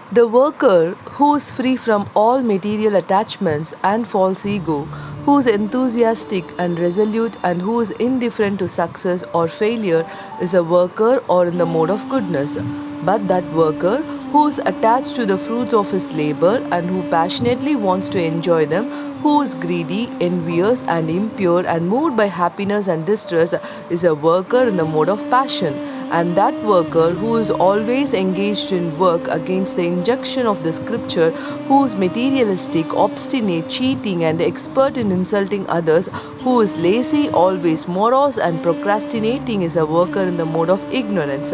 The worker who is free from all material attachments and false ego, who is enthusiastic and resolute, and who is indifferent to success or failure is a worker or in the mode of goodness. But that worker who is attached to the fruits of his labor and who passionately wants to enjoy them, who is greedy, envious, and impure, and moved by happiness and distress, is a worker in the mode of passion. And that worker who is always engaged in work against the injunction of the scripture, who is materialistic, obstinate, cheating, and expert in insulting others, who is lazy, always morose, and procrastinating, is a worker in the mode of ignorance.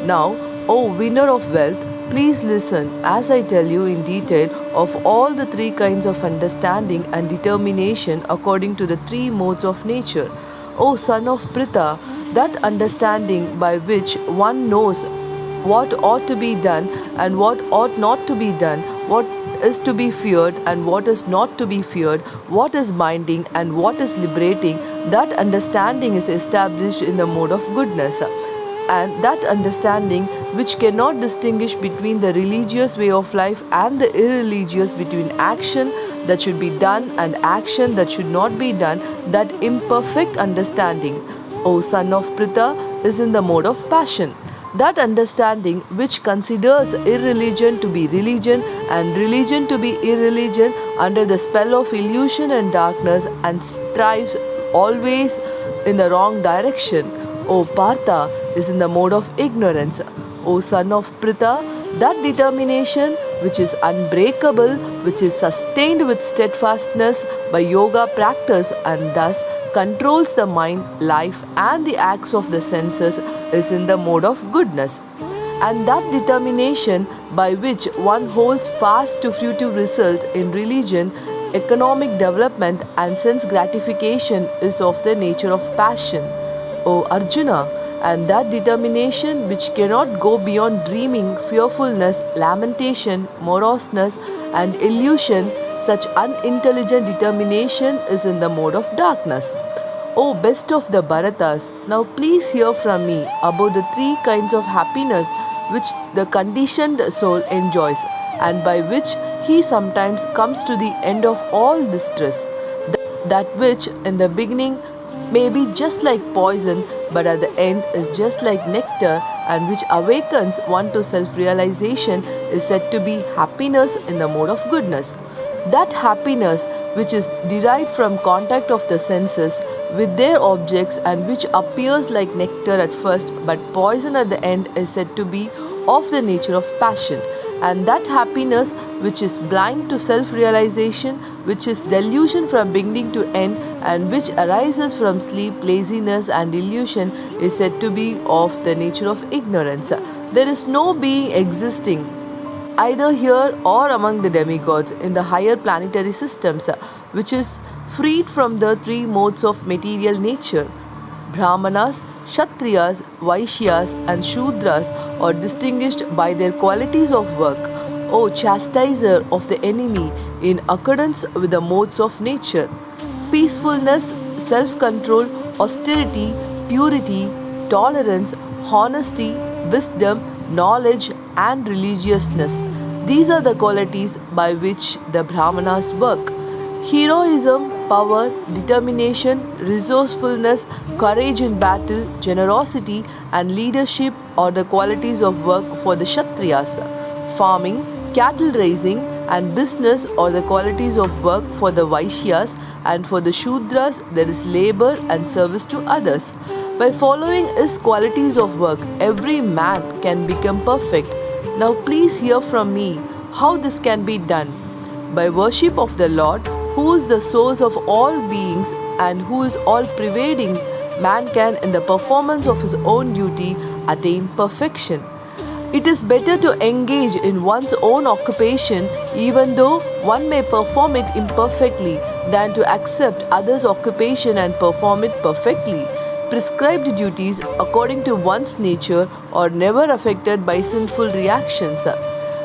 Now, O winner of wealth, please listen as I tell you in detail of all the three kinds of understanding and determination according to the three modes of nature. O son of Pritha, that understanding by which one knows what ought to be done and what ought not to be done, what is to be feared and what is not to be feared, what is binding and what is liberating, that understanding is established in the mode of goodness. And that understanding which cannot distinguish between the religious way of life and the irreligious, between action that should be done and action that should not be done, that imperfect understanding, O son of Pritha, is in the mode of passion. That understanding which considers irreligion to be religion and religion to be irreligion under the spell of illusion and darkness and strives always in the wrong direction, O Partha, is in the mode of ignorance. O son of Pritha, that determination which is unbreakable, which is sustained with steadfastness by yoga practice and thus controls the mind, life, and the acts of the senses, is in the mode of goodness. And that determination by which one holds fast to fruitive result in religion, economic development, and sense gratification is of the nature of passion, O Arjuna. And that determination which cannot go beyond dreaming, fearfulness, lamentation, moroseness, and illusion, such unintelligent determination is in the mode of darkness. O best of the Bharatas, now please hear from me about the three kinds of happiness which the conditioned soul enjoys, and by which he sometimes comes to the end of all distress. That which in the beginning may be just like poison, but at the end is just like nectar, and which awakens one to self realization, is said to be happiness in the mode of goodness. That happiness which is derived from contact of the senses with their objects and which appears like nectar at first but poison at the end, is said to be of the nature of passion. And that happiness which is blind to self realization, which is delusion from beginning to end, and which arises from sleep, laziness, and illusion, is said to be of the nature of ignorance. There is no being existing either here or among the demigods in the higher planetary systems which is freed from the three modes of material nature. Brahmanas, Kshatriyas, Vaishyas, and Shudras are distinguished by their qualities of work, O chastiser of the enemy, in accordance with the modes of nature: peacefulness, self control, austerity, purity, tolerance, honesty, wisdom, knowledge, and religiousness. These are the qualities by which the Brahmanas work. Heroism, power, determination, resourcefulness, courage in battle, generosity, and leadership are the qualities of work for the Kshatriyas. Farming, cattle raising, and business are the qualities of work for the Vaishyas, and for the Shudras there is labor and service to others. By following his qualities of work, every man can become perfect. Now please hear from me how this can be done. By worship of the Lord, who is the source of all beings and who is all pervading, man can, in the performance of his own duty, attain perfection. It is better to engage in one's own occupation, even though one may perform it imperfectly, than to accept others' occupation and perform it perfectly. Prescribed duties, according to one's nature, are never affected by sinful reactions.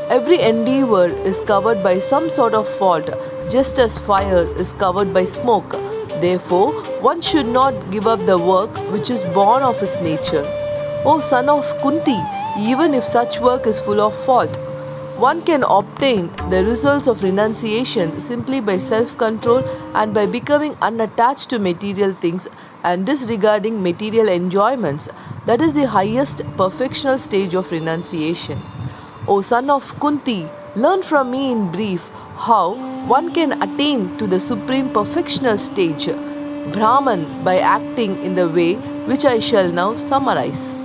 Every endeavor is covered by some sort of fault, just as fire is covered by smoke. Therefore, one should not give up the work which is born of his nature. O son of Kunti, even if such work is full of fault, One can obtain the results of renunciation simply by self control and by becoming unattached to material things and disregarding material enjoyments. That is the highest perfectional stage of renunciation. O son of Kunti, learn from me in brief how one can attain to the supreme perfectional stage, Brahman, by acting in the way which I shall now summarize.